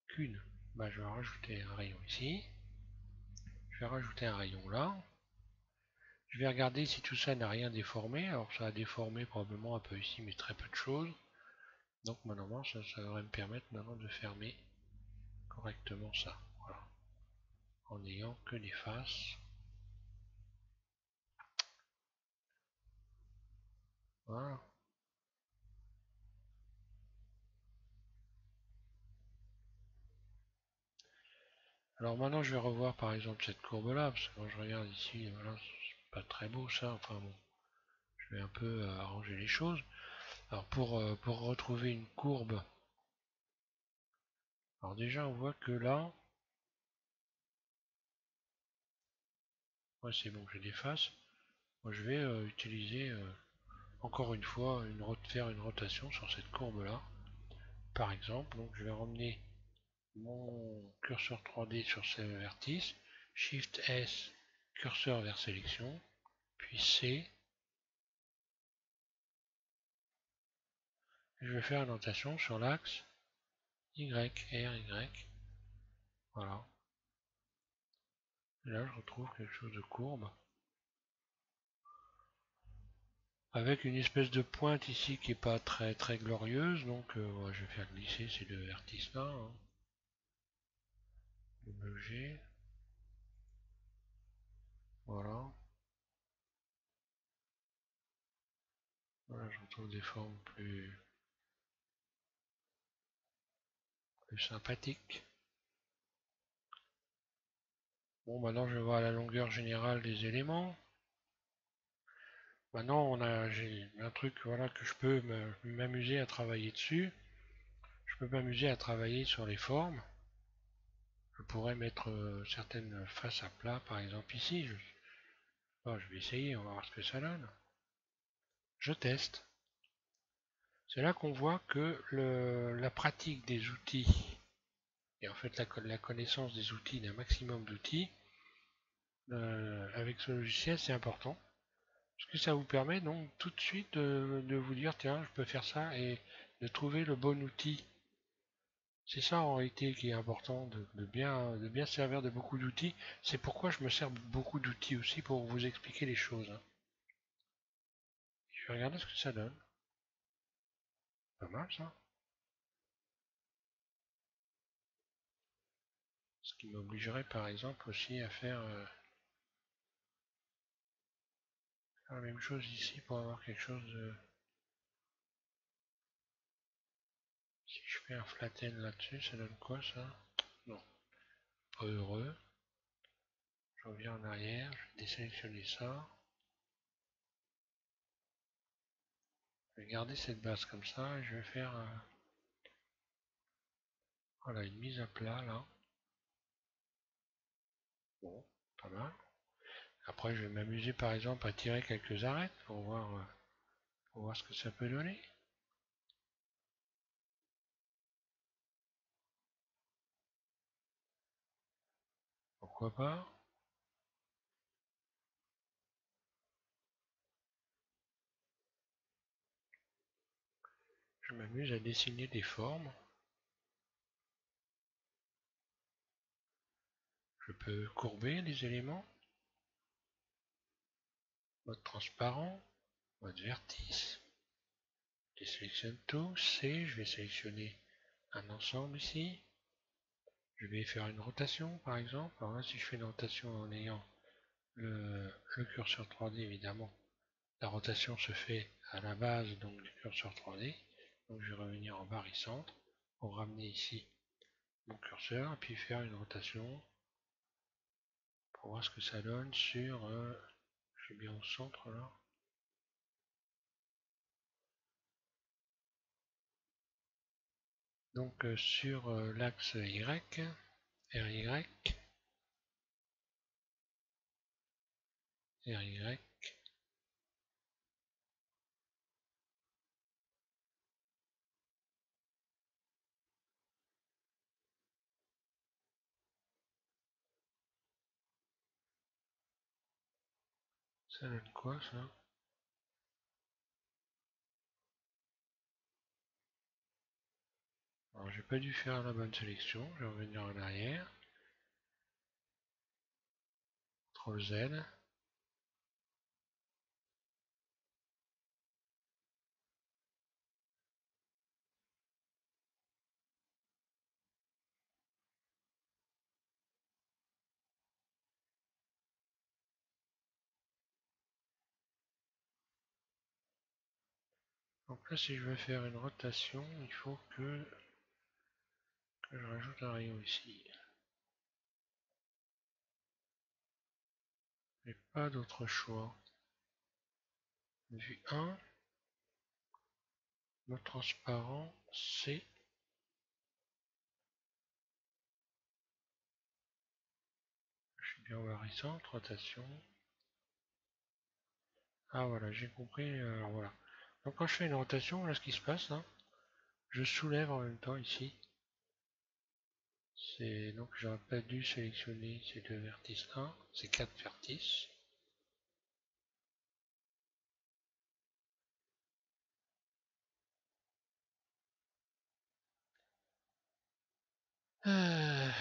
qu'une. Bah, je vais rajouter un rayon ici, je vais rajouter un rayon là. Je vais regarder si tout ça n'a rien déformé. Alors ça a déformé probablement un peu ici, mais très peu de choses. Donc maintenant, ça devrait me permettre maintenant de fermer correctement ça. Voilà. En n'ayant que des faces. Voilà. Alors maintenant, je vais revoir par exemple cette courbe là, parce que quand je regarde ici, voilà, c'est pas très beau ça. Enfin bon, je vais un peu arranger les choses. Alors pour retrouver une courbe, alors déjà on voit que là, ouais, c'est bon, j'ai des faces. Moi je vais utiliser encore une fois faire une rotation sur cette courbe là. Par exemple, donc je vais ramener mon curseur 3D sur ce vertice, Shift S, curseur vers sélection, puis C. Je vais faire une rotation sur l'axe Y, R, Y. Voilà. Et là, je retrouve quelque chose de courbe. Avec une espèce de pointe ici qui n'est pas très très glorieuse. Donc, ouais, je vais faire glisser ces deux vertices là. Hein. G. Voilà. Voilà, je retrouve des formes plus sympathiques. Bon, maintenant je vais voir la longueur générale des éléments. Maintenant, j'ai un truc voilà, que je peux m'amuser à travailler dessus. Je peux m'amuser à travailler sur les formes. Je pourrais mettre certaines faces à plat, par exemple ici. Je vais essayer, on va voir ce que ça donne. Je teste. C'est là qu'on voit que la pratique des outils, et en fait la connaissance des outils, d'un maximum d'outils, avec ce logiciel, c'est important. Parce que ça vous permet donc tout de suite de vous dire, tiens, je peux faire ça, et de trouver le bon outil. C'est ça en réalité qui est important, de bien se servir de beaucoup d'outils. C'est pourquoi je me sers beaucoup d'outils aussi pour vous expliquer les choses. Hein. Je vais regarder ce que ça donne. Pas mal ça. Ce qui m'obligerait par exemple aussi à faire la même chose ici pour avoir quelque chose de... Si je fais un flatten là-dessus, ça donne quoi ça? Non, pas heureux. Je reviens en arrière, je vais désélectionner ça. Je vais garder cette base comme ça et je vais faire voilà, une mise à plat là. Bon, pas mal. Après, je vais m'amuser par exemple à tirer quelques arêtes pour voir ce que ça peut donner. Pourquoi pas? Je m'amuse à dessiner des formes. Je peux courber les éléments. Mode transparent, mode vertice. Je sélectionne tout. C, je vais sélectionner un ensemble ici. Je vais faire une rotation par exemple. Alors là, si je fais une rotation en ayant le curseur 3D, évidemment, la rotation se fait à la base donc, du curseur 3D. Donc je vais revenir en barycentre pour ramener ici mon curseur et puis faire une rotation pour voir ce que ça donne sur... je suis bien au centre là. Donc sur l'axe Y, RY, RY, ça donne quoi ça? Alors j'ai pas dû faire la bonne sélection, je vais revenir en arrière, CTRL Z, donc là si je veux faire une rotation, il faut que je rajoute un rayon ici. J'ai pas d'autre choix. Vue 1, mode transparent, C. Je suis bien au barycentre, rotation. Ah voilà, j'ai compris. Alors voilà. Donc quand je fais une rotation, là ce qui se passe, hein, je soulève en même temps ici. C'est donc j'aurais pas dû sélectionner ces deux vertices là, ces quatre vertices. Euh,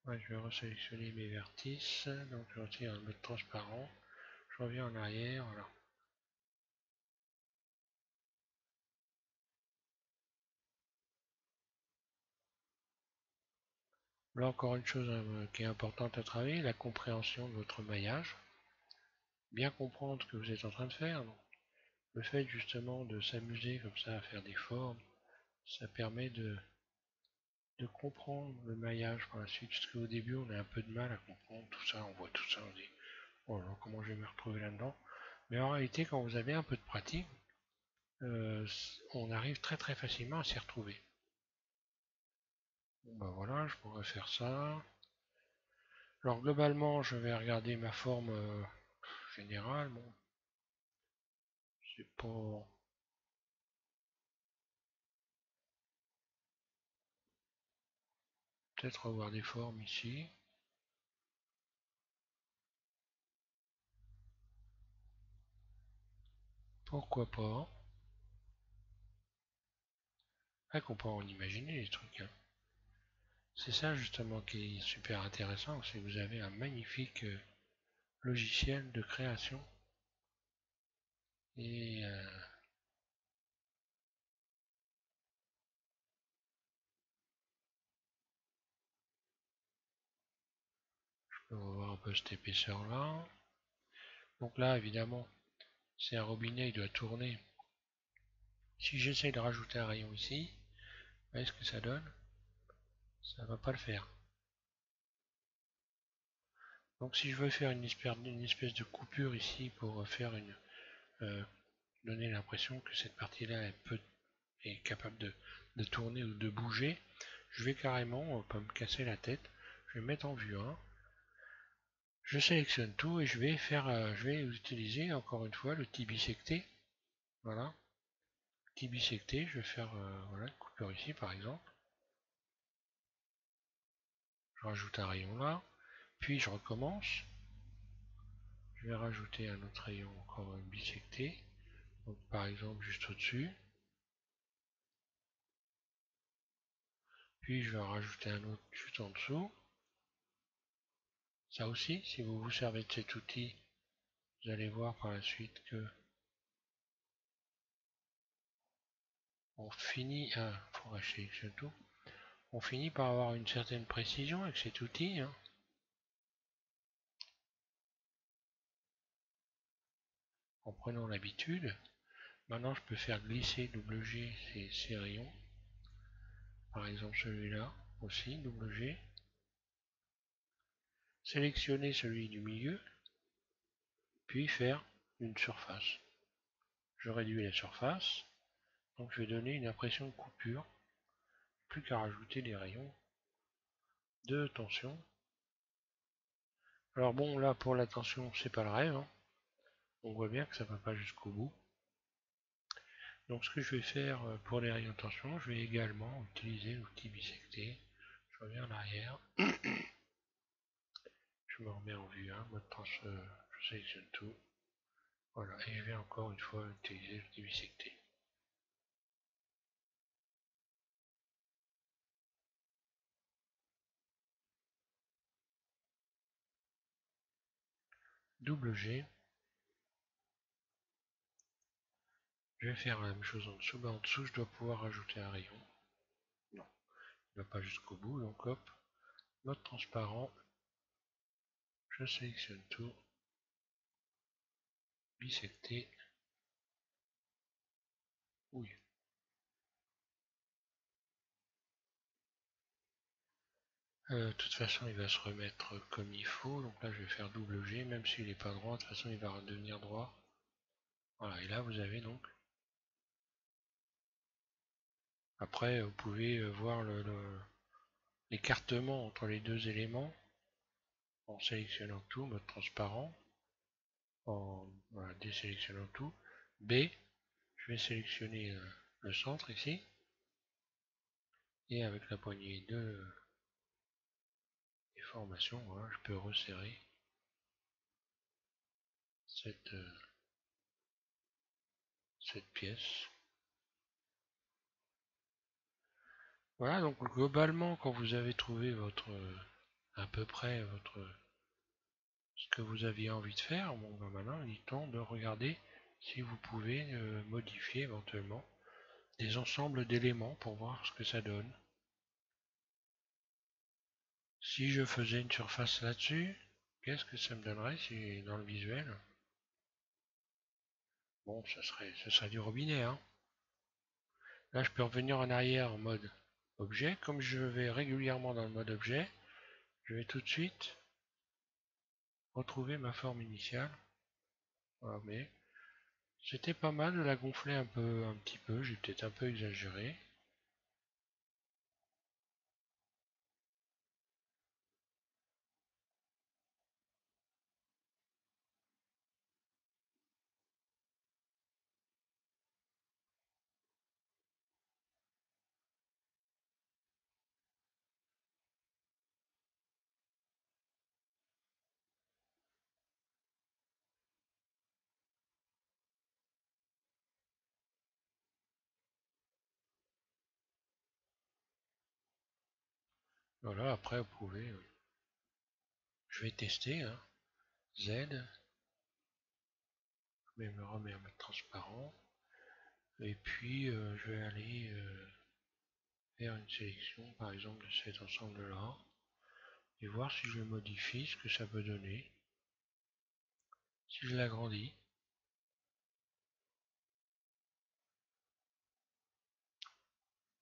ouais, je vais resélectionner mes vertices, donc je retire un mode transparent, je reviens en arrière, voilà. Là encore une chose qui est importante à travailler, la compréhension de votre maillage. Bien comprendre ce que vous êtes en train de faire. Donc, le fait justement de s'amuser comme ça à faire des formes, ça permet de comprendre le maillage par la suite, parce qu'au début on a un peu de mal à comprendre tout ça, on voit tout ça, on dit oh là, comment je vais me retrouver là-dedans. Mais en réalité quand vous avez un peu de pratique, on arrive très très facilement à s'y retrouver. Bon ben voilà, je pourrais faire ça. Alors globalement je vais regarder ma forme générale, bon, c'est pas... Peut-être avoir des formes ici. Pourquoi pas? Ah, qu'on peut en imaginer des trucs, hein. C'est ça justement qui est super intéressant, c'est que vous avez un magnifique logiciel de création. Et on va voir un peu cette épaisseur là. Donc là évidemment c'est un robinet, il doit tourner. Si j'essaie de rajouter un rayon ici, vous voyez ce que ça donne? Ça va pas le faire. Donc si je veux faire une espèce de coupure ici pour faire euh, donner l'impression que cette partie là est capable de tourner ou de bouger, je vais carrément pas me casser la tête. Je vais mettre en vue 1. Je sélectionne tout et je vais utiliser encore une fois l'outil bisecté. Voilà. Outil bisecté, je vais faire voilà, une coupure ici par exemple. Je rajoute un rayon là. Puis je recommence. Je vais rajouter un autre rayon encore bisecté. Donc par exemple juste au-dessus. Puis je vais en rajouter un autre juste en dessous. Ça aussi, si vous vous servez de cet outil, vous allez voir par la suite que on finit, faut sélectionner tout, on finit par avoir une certaine précision avec cet outil, hein. En prenant l'habitude. Maintenant, je peux faire glisser WG ces rayons. Par exemple, celui-là aussi, WG. Sélectionner celui du milieu, puis faire une surface. Je réduis la surface, donc je vais donner une impression de coupure. Plus qu'à rajouter des rayons de tension. Alors bon, là pour la tension, c'est pas le rêve, hein. On voit bien que ça va pas jusqu'au bout. Donc ce que je vais faire pour les rayons de tension, je vais également utiliser l'outil bisecté. Je reviens en arrière. Je me remets en vue 1, mode je sélectionne tout. Voilà, et je vais encore une fois utiliser l'outil bisecté. Double G. Je vais faire la même chose en dessous. En dessous, je dois pouvoir rajouter un rayon. Non, il ne va pas jusqu'au bout, donc hop. Mode transparent. Je sélectionne tout. Bisecté. Oui. De toute façon, il va se remettre comme il faut. Donc là, je vais faire double G, même s'il n'est pas droit. De toute façon, il va redevenir droit. Voilà, et là, vous avez donc... Après, vous pouvez voir l'écartement entre les deux éléments en sélectionnant tout, mode transparent, en voilà, désélectionnant tout. B, je vais sélectionner le centre ici. Et avec la poignée de déformation, voilà, je peux resserrer cette pièce. Voilà, donc globalement, quand vous avez trouvé à peu près ce que vous aviez envie de faire, bon, ben maintenant il est temps de regarder si vous pouvez modifier éventuellement des ensembles d'éléments pour voir ce que ça donne. Si je faisais une surface là-dessus, qu'est-ce que ça me donnerait si dans le visuel? Bon, ça serait du robinet, hein. Là, je peux revenir en arrière en mode objet. Comme je vais régulièrement dans le mode objet, je vais tout de suite retrouver ma forme initiale. Voilà, mais c'était pas mal de la gonfler un petit peu. J'ai peut-être un peu exagéré. Voilà, après vous pouvez... je vais tester, hein. Z. Je vais me remettre en mode transparent. Et puis je vais aller faire une sélection, par exemple, de cet ensemble-là. Et voir si je modifie ce que ça peut donner. Si je l'agrandis.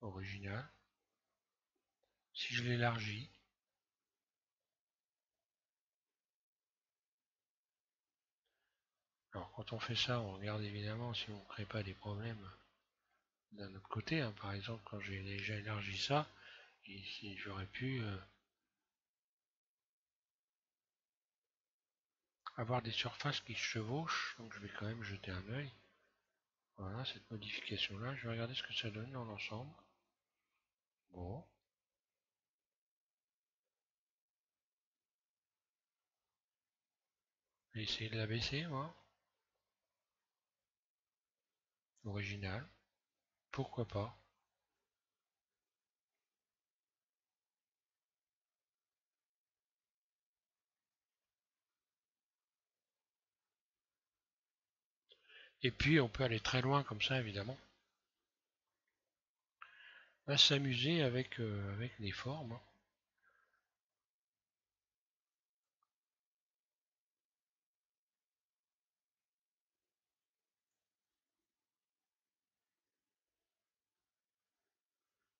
Original. Si je l'élargis. Alors quand on fait ça, on regarde évidemment si on ne crée pas des problèmes d'un autre côté, hein. Par exemple, quand j'ai déjà élargi ça, Ici, j'aurais pu avoir des surfaces qui se chevauchent, donc je vais quand même jeter un œil. Voilà, cette modification-là, je vais regarder ce que ça donne dans l'ensemble. Bon. Je vais essayer de la baisser, moi. Original. Pourquoi pas. Et puis, on peut aller très loin comme ça, évidemment. On va s'amuser avec les formes, hein.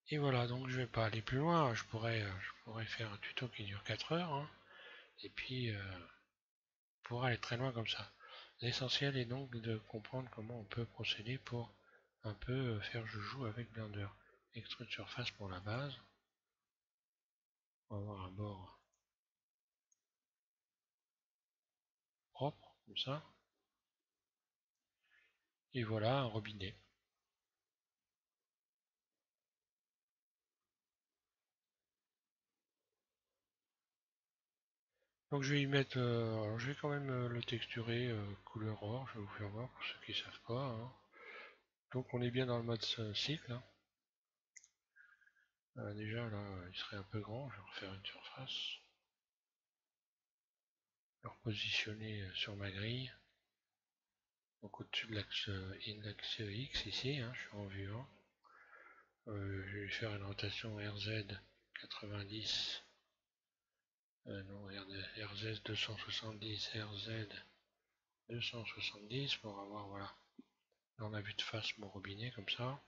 Et voilà, donc je vais pas aller plus loin. Je pourrais faire un tuto qui dure 4 heures, hein. Et puis, on pourra aller très loin comme ça. L'essentiel est donc de comprendre comment on peut procéder pour un peu faire joujou avec Blender. Extrude surface pour la base. On va avoir un bord propre, comme ça. Et voilà un robinet. Donc je vais y mettre, alors je vais quand même le texturer couleur or, je vais vous faire voir pour ceux qui ne savent pas, hein. Donc on est bien dans le mode cycle, hein. Déjà là, il serait un peu grand, je vais refaire une surface. Le repositionner sur ma grille. Donc au-dessus de l'axe X ici, hein, je suis en vue 1. Je vais faire une rotation RZ 90, non, RZ 270, RZ 270 pour avoir, voilà, dans la vue de face mon robinet comme ça.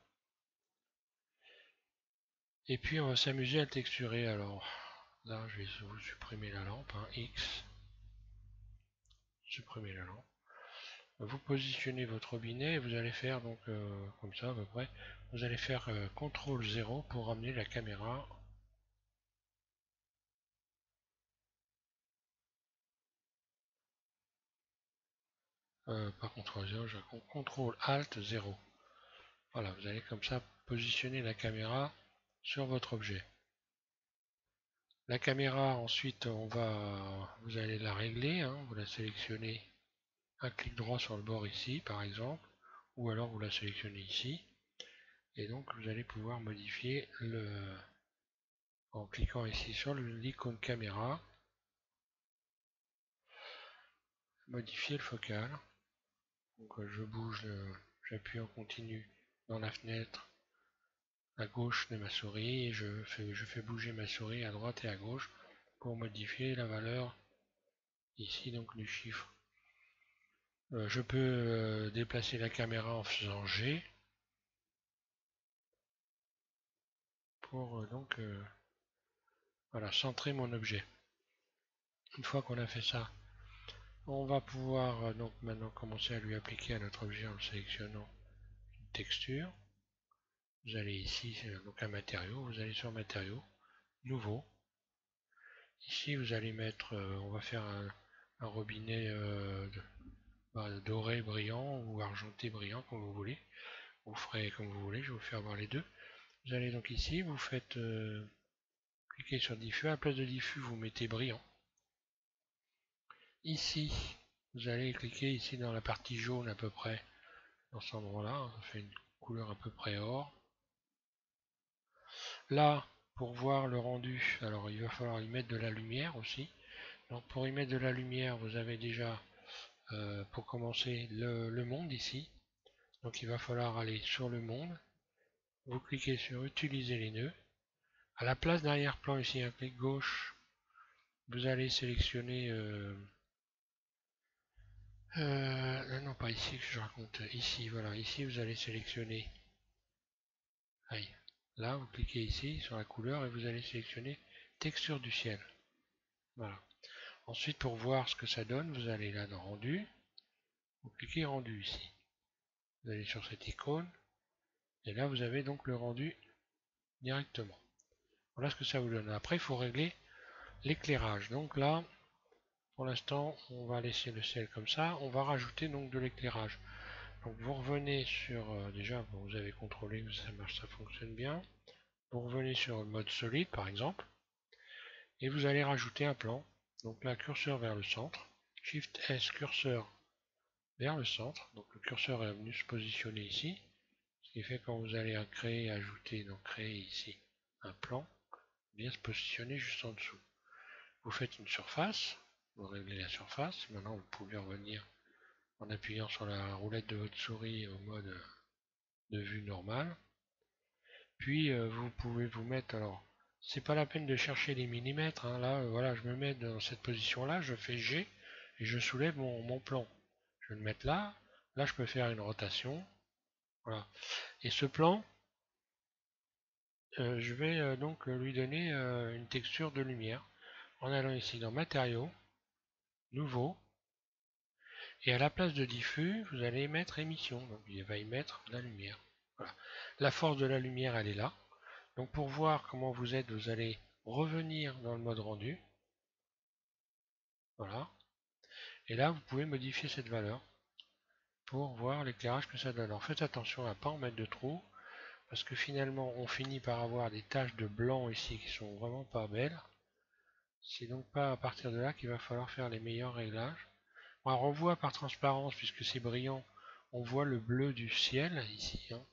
Et puis on va s'amuser à le texturer. Alors là, je vais vous supprimer la lampe, hein, X, supprimer la lampe. Vous positionnez votre robinet et vous allez faire donc comme ça à peu près. Vous allez faire CTRL 0 pour ramener la caméra. Pas CTRL 0, je CTRL ALT 0. Voilà, vous allez comme ça positionner la caméra sur votre objet. La caméra, ensuite, vous allez la régler, hein, vous la sélectionnez, un clic droit sur le bord ici, par exemple, ou alors vous la sélectionnez ici, et donc vous allez pouvoir modifier en cliquant ici sur l'icône caméra, modifier le focal. Donc je bouge, j'appuie en continu dans la fenêtre à gauche de ma souris et je fais bouger ma souris à droite et à gauche pour modifier la valeur ici donc du chiffre. Je peux déplacer la caméra en faisant G pour donc voilà, centrer mon objet. Une fois qu'on a fait ça, on va pouvoir donc maintenant commencer à lui appliquer à notre objet en le sélectionnant une texture. Vous allez ici, donc un matériau, vous allez sur matériau, nouveau. Ici vous allez mettre, on va faire un robinet doré brillant ou argenté brillant comme vous voulez. Vous ferez comme vous voulez, je vais vous faire voir les deux. Vous allez donc ici, vous faites cliquez sur diffus, à la place de diffus vous mettez brillant. Ici, vous allez cliquer ici dans la partie jaune à peu près, dans cet endroit-là, ça fait une couleur à peu près or. Là, pour voir le rendu, alors il va falloir y mettre de la lumière aussi. Donc pour y mettre de la lumière, vous avez déjà, pour commencer, le monde ici. Donc il va falloir aller sur le monde, vous cliquez sur utiliser les nœuds. À la place d'arrière-plan ici, un clic gauche, vous allez sélectionner non, pas ici que je raconte, ici, voilà, ici vous allez sélectionner, aïe, là vous cliquez ici sur la couleur et vous allez sélectionner texture du ciel, voilà. Ensuite pour voir ce que ça donne, vous allez là dans rendu, vous cliquez rendu ici, vous allez sur cette icône, et là vous avez donc le rendu directement. Voilà ce que ça vous donne. Après, il faut régler l'éclairage. Donc là, pour l'instant, on va laisser le ciel comme ça. On va rajouter donc de l'éclairage. Donc vous revenez sur... déjà, bon, vous avez contrôlé que ça marche, ça fonctionne bien. Vous revenez sur le mode solide, par exemple. Et vous allez rajouter un plan. Donc là, curseur vers le centre. Shift S, curseur vers le centre. Donc le curseur est venu se positionner ici. Ce qui fait quand vous allez créer, ajouter, donc créer ici un plan, bien se positionner juste en dessous. Vous faites une surface, vous réglez la surface. Maintenant vous pouvez revenir en appuyant sur la roulette de votre souris au mode de vue normale. Puis vous pouvez vous mettre, alors c'est pas la peine de chercher les millimètres, hein. Là voilà, je me mets dans cette position là, je fais G et je soulève mon plan. Je vais le mettre là, là je peux faire une rotation, voilà. Et ce plan, je vais donc lui donner une texture de lumière en allant ici dans matériaux, nouveau, et à la place de diffus, vous allez mettre émission, donc il va y mettre la lumière. Voilà. La force de la lumière, elle est là. Donc pour voir comment vous êtes, vous allez revenir dans le mode rendu. Voilà. Et là, vous pouvez modifier cette valeur pour voir l'éclairage que ça donne. Alors faites attention à ne pas en mettre de trop, parce que finalement, on finit par avoir des taches de blanc ici qui sont vraiment pas belles. C'est donc pas à partir de là qu'il va falloir faire les meilleurs réglages. Alors on voit par transparence, puisque c'est brillant, on voit le bleu du ciel ici, hein.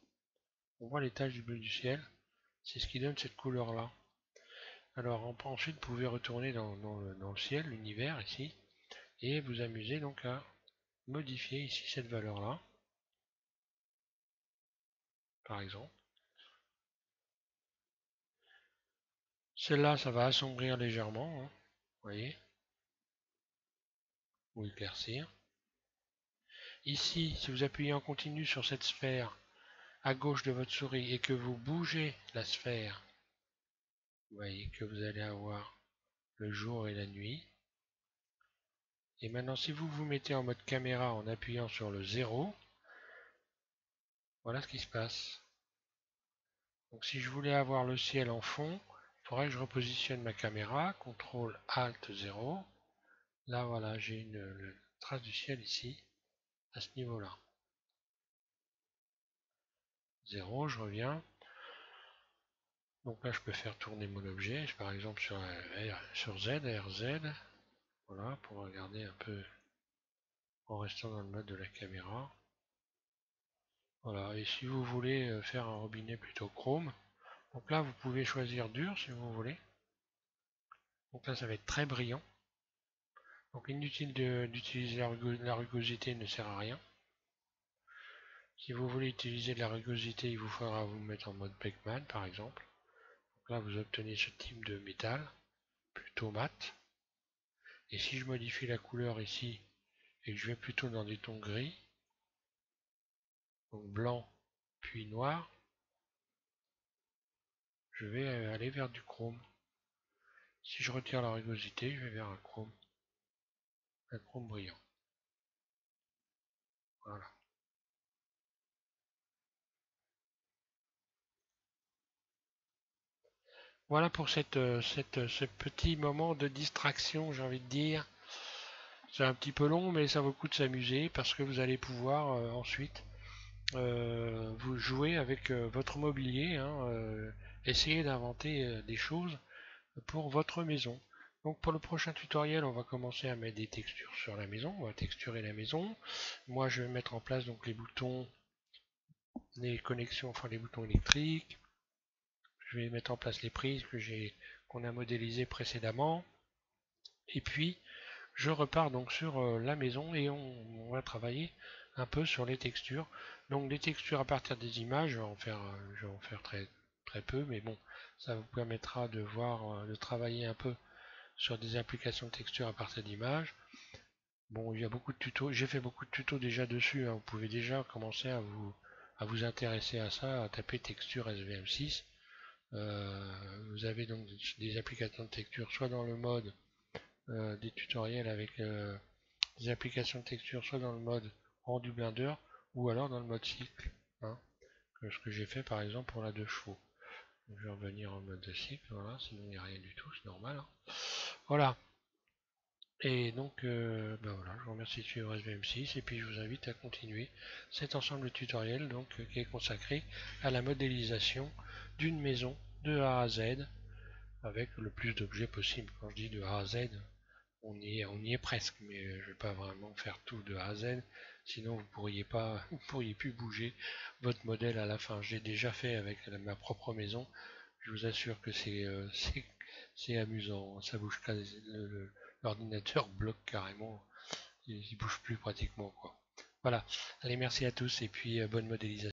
On voit les taches du bleu du ciel. C'est ce qui donne cette couleur là. Alors ensuite vous pouvez retourner dans le ciel, l'univers ici, et vous amuser donc à modifier ici cette valeur là, par exemple. Celle-là, ça va assombrir légèrement, hein, vous voyez, ou éclaircir. Ici, si vous appuyez en continu sur cette sphère à gauche de votre souris et que vous bougez la sphère, vous voyez que vous allez avoir le jour et la nuit. Et maintenant, si vous vous mettez en mode caméra en appuyant sur le 0, voilà ce qui se passe. Donc si je voulais avoir le ciel en fond, il faudrait que je repositionne ma caméra, CTRL ALT 0. Là, voilà, j'ai une trace du ciel ici, à ce niveau-là. 0, je reviens. Donc là, je peux faire tourner mon objet, par exemple sur Z, RZ. Voilà, pour regarder un peu en restant dans le mode de la caméra. Voilà, et si vous voulez faire un robinet plutôt chrome, donc là vous pouvez choisir dur si vous voulez. Donc là ça va être très brillant. Donc inutile d'utiliser la rugosité, ne sert à rien. Si vous voulez utiliser de la rugosité, il vous faudra vous mettre en mode Beckman par exemple. Donc là vous obtenez ce type de métal, plutôt mat. Et si je modifie la couleur ici, et que je vais plutôt dans des tons gris, donc blanc puis noir, je vais aller vers du chrome. Si je retire la rugosité, je vais vers un chrome brillant. Voilà. Voilà pour ce petit moment de distraction, j'ai envie de dire. C'est un petit peu long, mais ça vaut le coup de s'amuser parce que vous allez pouvoir ensuite vous jouer avec votre mobilier, hein, essayer d'inventer des choses pour votre maison. Donc pour le prochain tutoriel, on va commencer à mettre des textures sur la maison, on va texturer la maison. Moi je vais mettre en place donc les boutons, les connexions, enfin les boutons électriques. Je vais mettre en place les prises qu'on a modélisées précédemment. Et puis je repars donc sur la maison et on va travailler un peu sur les textures. Donc les textures à partir des images, je vais en faire très, très peu, mais bon, ça vous permettra de voir, de travailler un peu sur des applications de textures à partir d'images. Bon, il y a beaucoup de tutos, j'ai fait beaucoup de tutos déjà dessus, hein. Vous pouvez déjà commencer à vous intéresser à ça, à taper texture SVM6. Vous avez donc des applications de texture soit dans le mode des tutoriels avec des applications de texture soit dans le mode rendu Blender ou alors dans le mode cycle, hein, ce que j'ai fait par exemple pour la 2 chevaux. Donc, je vais revenir en mode de cycle, voilà, sinon il n'y a rien du tout, c'est normal, hein. Voilà. Et donc, ben voilà, je vous remercie de suivre SVM6 et puis je vous invite à continuer cet ensemble de tutoriels donc, qui est consacré à la modélisation d'une maison de A à Z avec le plus d'objets possible. Quand je dis de A à Z, on y est presque, mais je ne vais pas vraiment faire tout de A à Z, sinon vous pourriez pas, vous pourriez plus bouger votre modèle à la fin. J'ai déjà fait avec ma propre maison. Je vous assure que c'est amusant. Ça bouge l'ordinateur bloque carrément. Il bouge plus pratiquement quoi. Voilà. Allez, merci à tous et puis bonne modélisation.